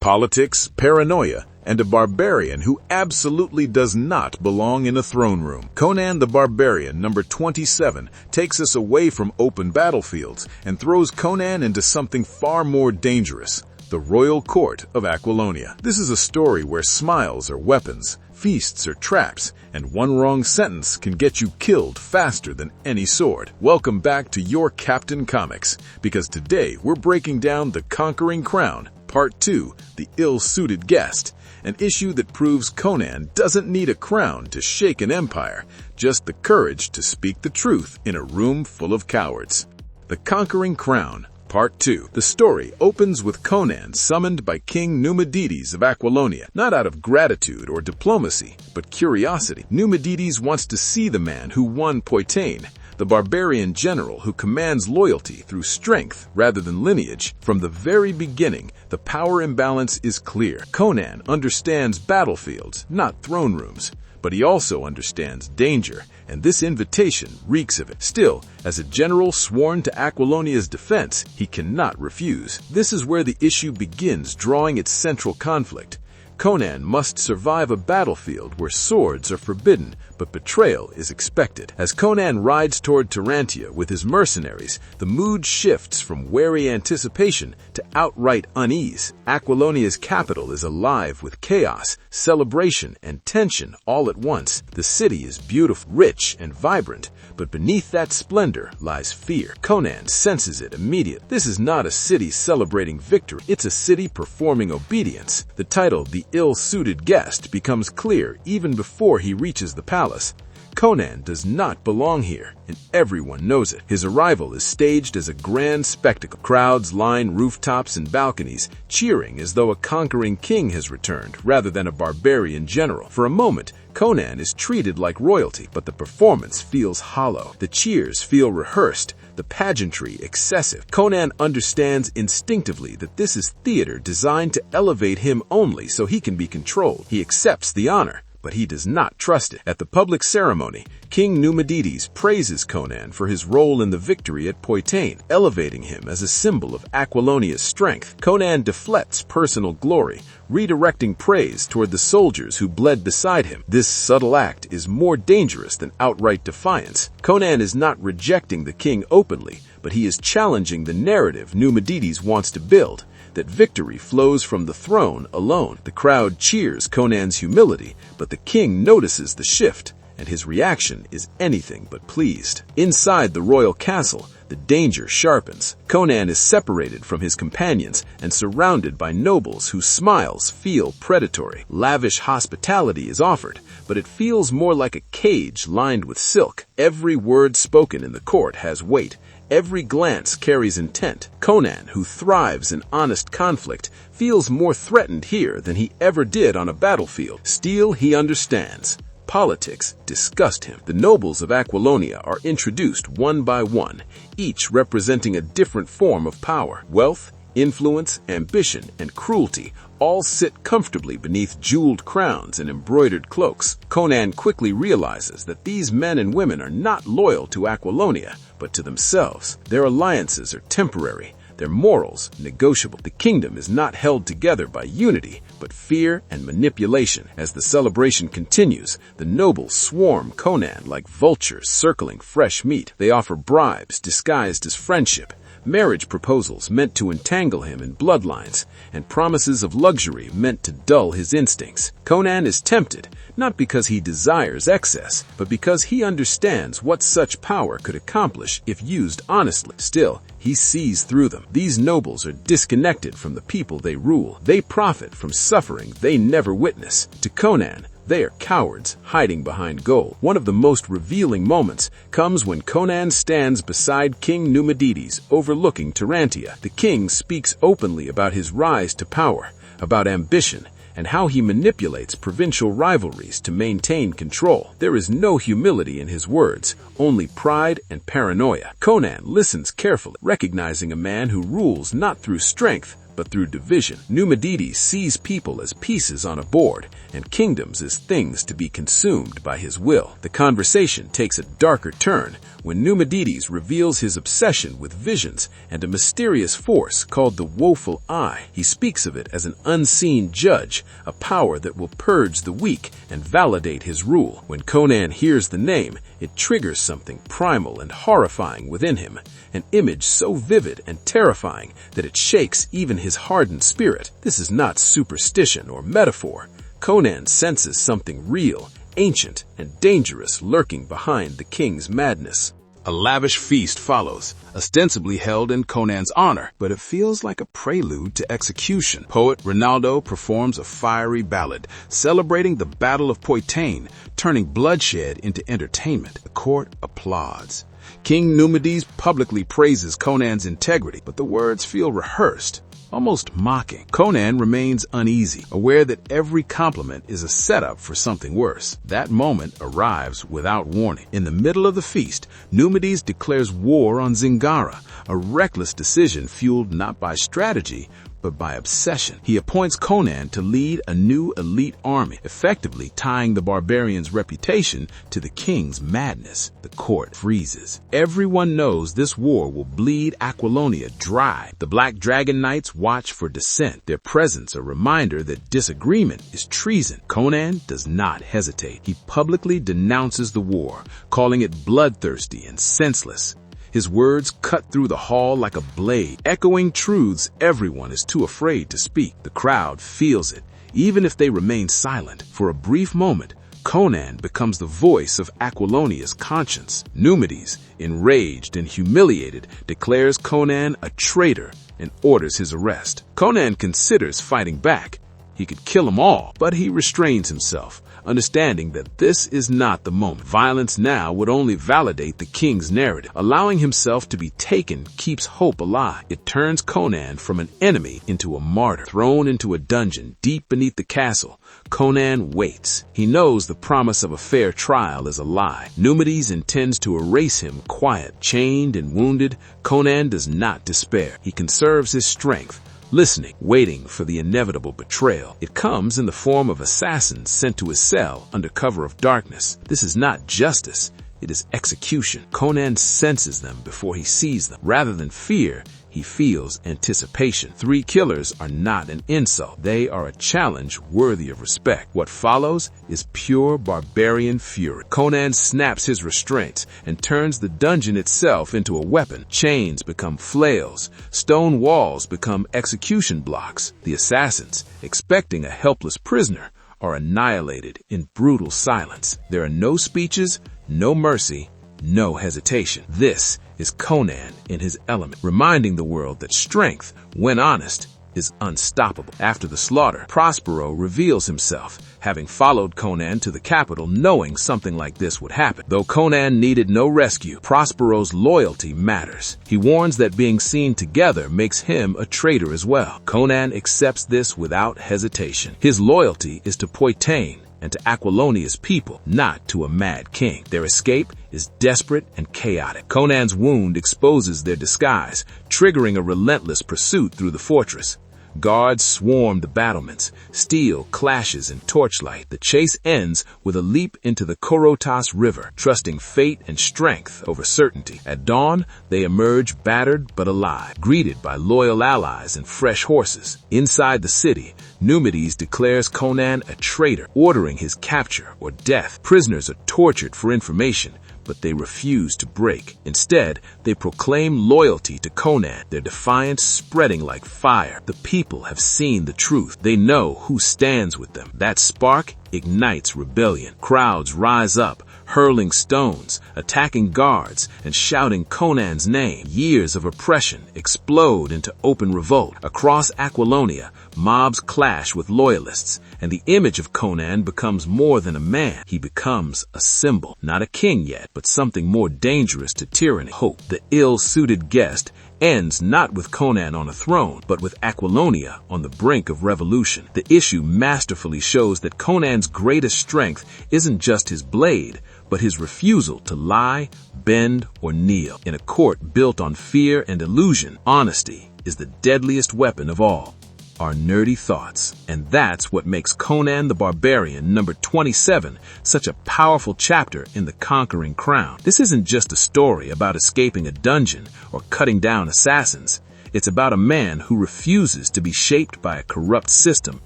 politics, paranoia, and a barbarian who absolutely does not belong in a throne room. Conan the Barbarian, number 27, takes us away from open battlefields and throws Conan into something far more dangerous: the royal court of Aquilonia. This is a story where smiles are weapons, feasts are traps, and one wrong sentence can get you killed faster than any sword. Welcome back to your Captain Comics, because today we're breaking down The Conquering Crown, Part 2, The Ill-Suited Guest, an issue that proves Conan doesn't need a crown to shake an empire, just the courage to speak the truth in a room full of cowards. The Conquering Crown, Part 2. The story opens with Conan summoned by King Numedides of Aquilonia, not out of gratitude or diplomacy, but curiosity. Numedides wants to see the man who won Poitain, the barbarian general who commands loyalty through strength rather than lineage. From the very beginning, the power imbalance is clear. Conan understands battlefields, not throne rooms, but he also understands danger, and this invitation reeks of it. Still, as a general sworn to Aquilonia's defense, he cannot refuse. This is where the issue begins drawing its central conflict. Conan must survive a battlefield where swords are forbidden, but betrayal is expected. As Conan rides toward Tarantia with his mercenaries, the mood shifts from wary anticipation to outright unease. Aquilonia's capital is alive with chaos, celebration, and tension all at once. The city is beautiful, rich, and vibrant, but beneath that splendor lies fear. Conan senses it immediately. This is not a city celebrating victory, it's a city performing obedience. The title, The Ill-Suited Guest, becomes clear even before he reaches the palace. Conan does not belong here, and everyone knows it. His arrival is staged as a grand spectacle. Crowds line rooftops and balconies, cheering as though a conquering king has returned, rather than a barbarian general. For a moment, Conan is treated like royalty, but the performance feels hollow. The cheers feel rehearsed, the pageantry excessive. Conan understands instinctively that this is theater designed to elevate him only so he can be controlled. He accepts the honor, but he does not trust it. At the public ceremony, King Numedides praises Conan for his role in the victory at Poitain, elevating him as a symbol of Aquilonia's strength. Conan deflects personal glory, redirecting praise toward the soldiers who bled beside him. This subtle act is more dangerous than outright defiance. Conan is not rejecting the king openly, but he is challenging the narrative Numedides wants to build, that victory flows from the throne alone. The crowd cheers Conan's humility, but the king notices the shift, and his reaction is anything but pleased. Inside the royal castle, the danger sharpens. Conan is separated from his companions and surrounded by nobles whose smiles feel predatory. Lavish hospitality is offered, but it feels more like a cage lined with silk. Every word spoken in the court has weight. Every glance carries intent. Conan, who thrives in honest conflict, feels more threatened here than he ever did on a battlefield. Still, he understands. Politics disgust him. The nobles of Aquilonia are introduced one by one, each representing a different form of power. Wealth, influence, ambition, and cruelty all sit comfortably beneath jeweled crowns and embroidered cloaks. Conan quickly realizes that these men and women are not loyal to Aquilonia, but to themselves. Their alliances are temporary, their morals negotiable. The kingdom is not held together by unity, but fear and manipulation. As the celebration continues, the nobles swarm Conan like vultures circling fresh meat. They offer bribes disguised as friendship, marriage proposals meant to entangle him in bloodlines, and promises of luxury meant to dull his instincts. Conan is tempted, not because he desires excess, but because he understands what such power could accomplish if used honestly. Still, he sees through them. These nobles are disconnected from the people they rule. They profit from suffering they never witness. To Conan, they are cowards hiding behind gold. One of the most revealing moments comes when Conan stands beside King Numedides overlooking Tarantia. The king speaks openly about his rise to power, about ambition, and how he manipulates provincial rivalries to maintain control. There is no humility in his words, only pride and paranoia. Conan listens carefully, recognizing a man who rules not through strength, but through division. Numedides sees people as pieces on a board, and kingdoms as things to be consumed by his will. The conversation takes a darker turn when Numedides reveals his obsession with visions and a mysterious force called the Woeful Eye. He speaks of it as an unseen judge, a power that will purge the weak and validate his rule. When Conan hears the name, it triggers something primal and horrifying within him, an image so vivid and terrifying that it shakes even his hardened spirit. This is not superstition or metaphor. Conan senses something real, ancient, and dangerous lurking behind the king's madness. A lavish feast follows, ostensibly held in Conan's honor, but it feels like a prelude to execution. Poet Ronaldo performs a fiery ballad, celebrating the Battle of Poitain, turning bloodshed into entertainment. The court applauds. King Numedides publicly praises Conan's integrity, but the words feel rehearsed, almost mocking. Conan remains uneasy, aware that every compliment is a setup for something worse. That moment arrives without warning. In the middle of the feast, Numedides declares war on Zingara, a reckless decision fueled not by strategy, but by obsession. He appoints Conan to lead a new elite army, effectively tying the barbarian's reputation to the king's madness. The court freezes. Everyone knows this war will bleed Aquilonia dry. The Black Dragon Knights watch for dissent, their presence a reminder that disagreement is treason. Conan does not hesitate. He publicly denounces the war, calling it bloodthirsty and senseless. His words cut through the hall like a blade, echoing truths everyone is too afraid to speak. The crowd feels it, even if they remain silent. For a brief moment, Conan becomes the voice of Aquilonia's conscience. Numedides, enraged and humiliated, declares Conan a traitor and orders his arrest. Conan considers fighting back. He could kill them all, but he restrains himself, understanding that this is not the moment. Violence now would only validate the king's narrative. Allowing himself to be taken keeps hope alive. It turns Conan from an enemy into a martyr. Thrown into a dungeon deep beneath the castle, Conan waits. He knows the promise of a fair trial is a lie. Numedides intends to erase him quiet. Chained and wounded, Conan does not despair. He conserves his strength, listening, waiting for the inevitable betrayal. It comes in the form of assassins sent to his cell under cover of darkness. This is not justice, it is execution. Conan senses them before he sees them. Rather than fear, he feels anticipation. 3 killers are not an insult. They are a challenge worthy of respect. What follows is pure barbarian fury. Conan snaps his restraints and turns the dungeon itself into a weapon. Chains become flails. Stone walls become execution blocks. The assassins, expecting a helpless prisoner, are annihilated in brutal silence. There are no speeches, no mercy, no hesitation. This is Conan in his element, reminding the world that strength, when honest, is unstoppable. After the slaughter, Prospero reveals himself, having followed Conan to the capital knowing something like this would happen. Though Conan needed no rescue, Prospero's loyalty matters. He warns that being seen together makes him a traitor as well. Conan accepts this without hesitation. His loyalty is to Poitain and to Aquilonia's people, not to a mad king. Their escape is desperate and chaotic. Conan's wound exposes their disguise, triggering a relentless pursuit through the fortress. Guards swarm the battlements, steel clashes in torchlight. The chase ends with a leap into the Korotas River, trusting fate and strength over certainty. At dawn, they emerge battered but alive, greeted by loyal allies and fresh horses. Inside the city, Numedides declares Conan a traitor, ordering his capture or death. Prisoners are tortured for information, but they refuse to break. Instead, they proclaim loyalty to Conan, their defiance spreading like fire. The people have seen the truth. They know who stands with them. That spark ignites rebellion. Crowds rise up, hurling stones, attacking guards, and shouting Conan's name. Years of oppression explode into open revolt. Across Aquilonia, mobs clash with loyalists, and the image of Conan becomes more than a man. He becomes a symbol. Not a king yet, but something more dangerous to tyranny. Hope, the ill-suited guest, ends not with Conan on a throne, but with Aquilonia on the brink of revolution. The issue masterfully shows that Conan's greatest strength isn't just his blade, but his refusal to lie, bend, or kneel. In a court built on fear and illusion, honesty is the deadliest weapon of all, our nerdy thoughts. And that's what makes Conan the Barbarian number 27 such a powerful chapter in the Conquering Crown. This isn't just a story about escaping a dungeon or cutting down assassins. It's about a man who refuses to be shaped by a corrupt system,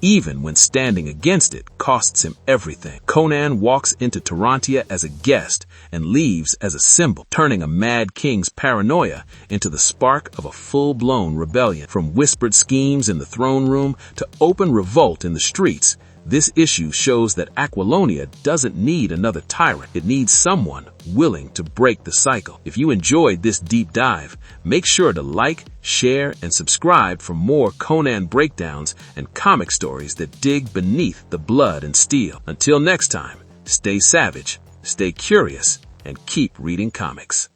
even when standing against it costs him everything. Conan walks into Tarantia as a guest and leaves as a symbol, turning a mad king's paranoia into the spark of a full-blown rebellion. From whispered schemes in the throne room to open revolt in the streets, this issue shows that Aquilonia doesn't need another tyrant. It needs someone willing to break the cycle. If you enjoyed this deep dive, make sure to like, share, and subscribe for more Conan breakdowns and comic stories that dig beneath the blood and steel. Until next time, stay savage, stay curious, and keep reading comics.